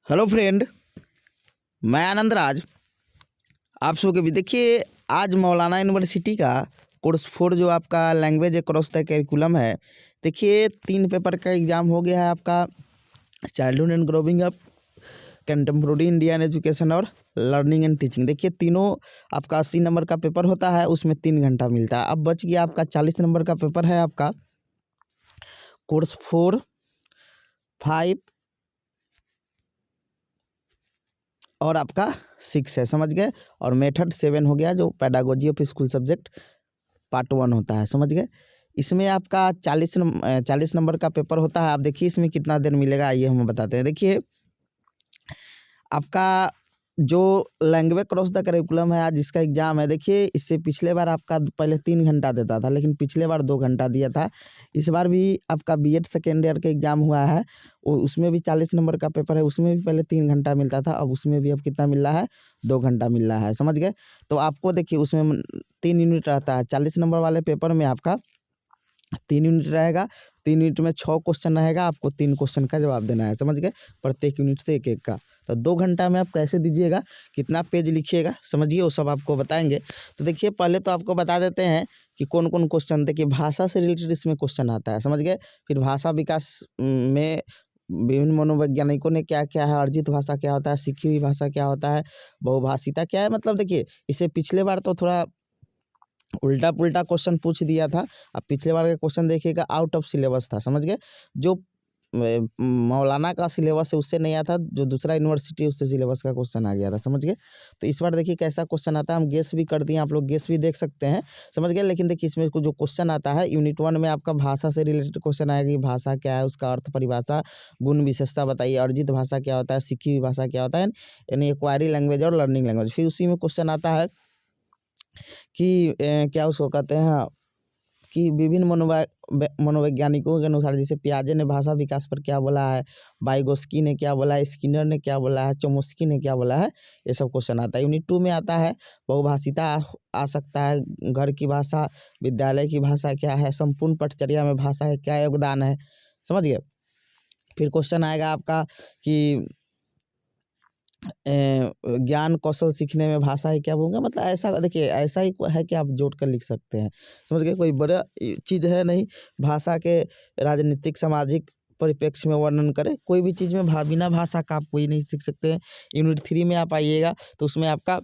Hello friend, मैं आनंद राज आप सबके भी देखिए। आज मौलाना यूनिवर्सिटी का कोर्स 4 जो आपका लैंग्वेज अक्रॉस द करिकुलम है, देखिए 3 पेपर का एग्ज़ाम हो गया है आपका। Childhood and growing up, contemporary Indian education और लर्निंग एंड टीचिंग। देखिए तीनों आपका 80 नंबर का पेपर होता है, उसमें 3 घंटा मिलता है। अब बच गया आपका 40 नंबर का पेपर है आपका कोर्स 4, 5 और आपका 6 है, समझ गए। और मेथड 7 हो गया जो pedagogy of school subject part 1 होता है, समझ गए। इसमें आपका 40 नंबर का पेपर होता है। आप देखिए इसमें कितना दिन मिलेगा, आइए हम बताते हैं। देखिए आपका जो लैंग्वेज क्रॉस द करिकुलम है, आज इसका एग्जाम है। देखिए इससे पिछले बार आपका पहले 3 घंटा देता था, लेकिन पिछले बार 2 घंटा दिया था। इस बार भी आपका बीएड सेकेंड ईयर का एग्जाम हुआ है, उसमें भी 40 नंबर का पेपर है। उसमें भी पहले 3 घंटा मिलता था, अब उसमें भी अब कितना मिल रहा है, 2 घंटा मिल रहा है, समझ गए। तो आपको देखिए उसमें 3 यूनिट रहता है। 40 नंबर वाले पेपर में आपका 3 यूनिट रहेगा। 3 यूनिट में 6 क्वेश्चन रहेगा, आपको 3 क्वेश्चन का जवाब देना है, समझ गए। प्रत्येक यूनिट से एक एक का। तो 2 घंटा में आप कैसे दीजिएगा, कितना पेज लिखिएगा, समझिए वो सब आपको बताएंगे। तो देखिए पहले तो आपको बता देते हैं कि कौन कौन क्वेश्चन। देखिए भाषा से रिलेटेड इसमें क्वेश्चन आता है, समझ गए। फिर भाषा विकास में विभिन्न मनोवैज्ञानिकों ने क्या क्या है, अर्जित भाषा क्या होता है, सीखी हुई भाषा क्या होता है, बहुभाषिता क्या है। मतलब देखिए इससे पिछले बार तो थोड़ा उल्टा पुल्टा क्वेश्चन पूछ दिया था। अब पिछले बार का क्वेश्चन देखिएगा आउट ऑफ सिलेबस था, समझ गए। जो मौलाना का सिलेबस है उससे नहीं आया था, जो दूसरा यूनिवर्सिटी है उससे सिलेबस का क्वेश्चन आ गया था, समझ गए। तो इस बार देखिए कैसा क्वेश्चन आता है, हम गेस भी कर दिए, आप लोग गेस भी देख सकते हैं, समझ गए। लेकिन देखिए इसमें जो क्वेश्चन आता है यूनिट 1 में आपका भाषा से रिलेटेड क्वेश्चन आएगा कि भाषा क्या है, उसका अर्थ परिभाषा, गुण विशेषता बताइए, अर्जित भाषा क्या होता है, सीखी हुई भाषा क्या होता है, यानी एक्वायरी लैंग्वेज और लर्निंग लैंग्वेज। फिर उसी में क्वेश्चन आता है कि क्या उसको कहते हैं कि विभिन्न मनोवैज्ञानिकों के अनुसार, जैसे पियाजे ने भाषा विकास पर क्या बोला है, वाइगोस्की ने क्या बोला है, स्किनर ने क्या बोला है, चोमस्की ने क्या बोला है, ये सब क्वेश्चन आता है। यूनिट 2 में आता है बहुभाषिता आ सकता है, घर की भाषा, विद्यालय की भाषा क्या है, संपूर्ण पटचर्या में भाषा है क्या योगदान है, समझ गए। फिर क्वेश्चन आएगा आपका कि ज्ञान कौशल सीखने में भाषा ही क्या होगा। मतलब ऐसा देखिए ऐसा ही है कि आप जोड़ कर लिख सकते हैं, समझ गए। कोई बड़ा चीज़ है नहीं। भाषा के राजनीतिक सामाजिक परिप्रेक्ष्य में वर्णन करें, कोई भी चीज़ में बिना भाषा का आप कोई नहीं सीख सकते हैं। यूनिट 3 में आप आइएगा तो उसमें आपका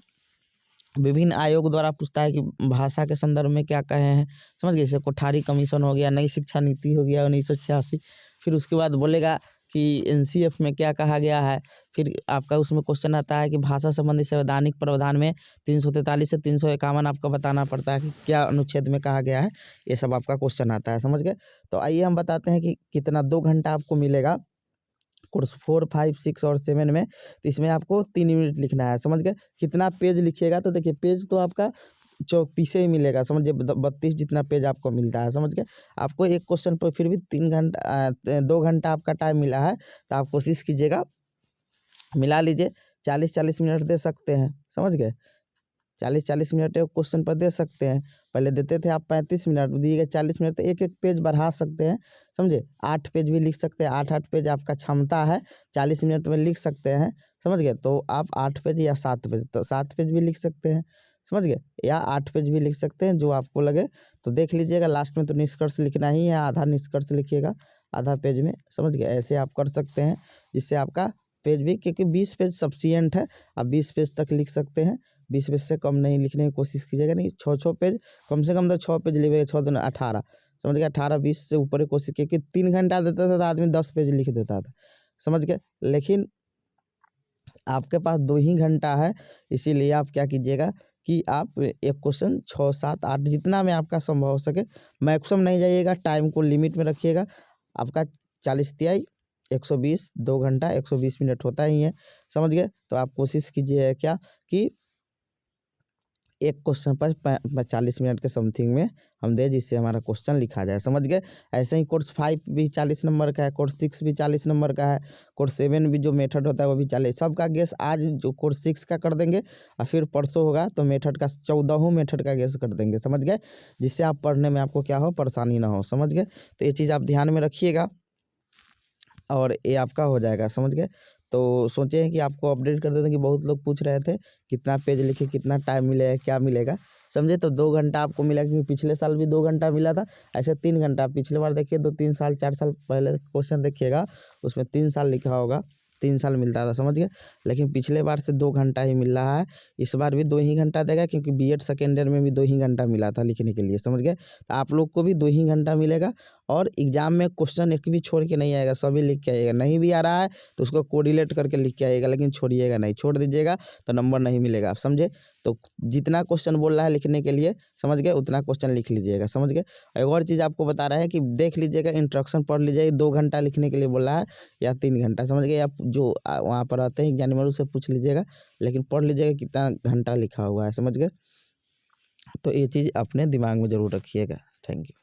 विभिन्न आयोग द्वारा पूछता है कि भाषा के संदर्भ में क्या कहे हैं, समझ गए। जैसे कोठारी कमीशन हो गया, नई शिक्षा नीति हो गया 1986। फिर उसके बाद बोलेगा कि एनसीएफ में क्या कहा गया है। फिर आपका उसमें क्वेश्चन आता है कि भाषा संबंधी संवैधानिक प्रावधान में 343 से 351 आपको बताना पड़ता है कि क्या अनुच्छेद में कहा गया है। ये सब आपका क्वेश्चन आता है, समझ गए। तो आइए हम बताते हैं कि कितना 2 घंटा आपको मिलेगा कोर्स 4, 5, 6 और 7 में। तो इसमें आपको 3 यूनिट लिखना है, समझ गए। कितना पेज लिखिएगा, तो देखिए पेज तो आपका 34 ही मिलेगा, समझिए 32 जितना पेज आपको मिलता है, समझ गए। आपको एक क्वेश्चन पर फिर भी 3 घंटा 2 घंटा आपका टाइम मिला है, तो आप कोशिश कीजिएगा मिला लीजिए। 40-40 मिनट दे सकते हैं, समझ गए। 40-40 मिनट एक क्वेश्चन पर दे सकते हैं। पहले देते थे आप 35 मिनट, दिए 40 मिनट, तो एक एक पेज बढ़ा सकते हैं, समझे। 8 पेज भी लिख सकते हैं, 8-8 पेज आपका क्षमता है, 40 मिनट में लिख सकते हैं, समझ गए। तो आप 8 पेज या 7 पेज, तो 7 पेज भी लिख सकते हैं, समझ गए, या 8 पेज भी लिख सकते हैं, जो आपको लगे। तो देख लीजिएगा लास्ट में तो निष्कर्ष लिखना ही है, आधा निष्कर्ष लिखिएगा आधा पेज में, समझ गए। ऐसे आप कर सकते हैं जिससे आपका पेज भी, क्योंकि 20 पेज सफिशियंट है, आप 20 पेज तक लिख सकते हैं। 20 पेज से कम नहीं लिखने की कोशिश कीजिएगा, नहीं 6 पेज कम से कम, तो 6 पेज लिखिएगा, 6 दूनी 18, समझ गए। 18-20 से ऊपर की कोशिश की, 3 घंटा देता था तो आदमी 10 पेज लिख देता था, समझ गए। लेकिन आपके पास 2 ही घंटा है, इसीलिए आप क्या कीजिएगा कि आप एक क्वेश्चन 6, 7, 8 जितना में आपका संभव हो सके, मैक्सिमम नहीं जाइएगा, टाइम को लिमिट में रखिएगा। आपका 40 तिहाई 120, 2 घंटा 120 मिनट होता ही है, समझ गए। तो आप कोशिश कीजिए क्या कि एक क्वेश्चन पर 40 मिनट के समथिंग में हम दे, जिससे हमारा क्वेश्चन लिखा जाए, समझ गए। ऐसे ही कोर्स 5 भी 40 नंबर का है, कोर्स 6 भी 40 नंबर का है, कोर्स 7 भी जो मेथड होता है वो भी 40। सबका गेस आज जो कोर्स 6 का कर देंगे, और फिर परसों होगा तो मेथड का 14वां मेथड का गेस कर देंगे, समझ गए। जिससे आप पढ़ने में आपको क्या हो, परेशानी ना हो, समझ गए। तो ये चीज़ आप ध्यान में रखिएगा और ये आपका हो जाएगा, समझ गए। तो सोचे हैं कि आपको अपडेट कर देते हैं कि बहुत लोग पूछ रहे थे कितना पेज लिखे, कितना टाइम मिलेगा, क्या मिलेगा, समझे। तो 2 घंटा आपको मिला, क्योंकि पिछले साल भी 2 घंटा मिला था, ऐसे 3 घंटा। पिछले बार देखिए 2-3 साल 4 साल पहले क्वेश्चन देखिएगा, उसमें 3 साल लिखा होगा, 3 साल मिलता था, समझ गए। लेकिन पिछले बार से 2 घंटा ही मिल रहा है, इस बार भी 2 ही घंटा देगा, क्योंकि बीएड सेकेंड ईयर में भी 2 ही घंटा मिला था लिखने के लिए, समझ गए। तो आप लोग को भी 2 ही घंटा मिलेगा, और एग्जाम में क्वेश्चन एक भी छोड़ के नहीं आएगा, सभी लिख के आइएगा। नहीं भी आ रहा है तो उसको कोरिलेट करके लिख के आइएगा, लेकिन छोड़िएगा नहीं, छोड़ दीजिएगा तो नंबर नहीं मिलेगा, आप समझे। तो जितना क्वेश्चन बोल रहा है लिखने के लिए, समझ गए, उतना क्वेश्चन लिख लीजिएगा, समझ गए। एक और चीज़ आपको बता रहा है कि देख लीजिएगा, इंस्ट्रक्शन पढ़ लीजिएगा, 2 घंटा लिखने के लिए बोल रहा है या 3 घंटा, समझ गए। आप जो वहाँ पर आते हैं एग्जामिनर से पूछ लीजिएगा, लेकिन पढ़ लीजिएगा कितना घंटा लिखा हुआ है, समझ गए। तो ये चीज़ अपने दिमाग में ज़रूर रखिएगा। Thank you.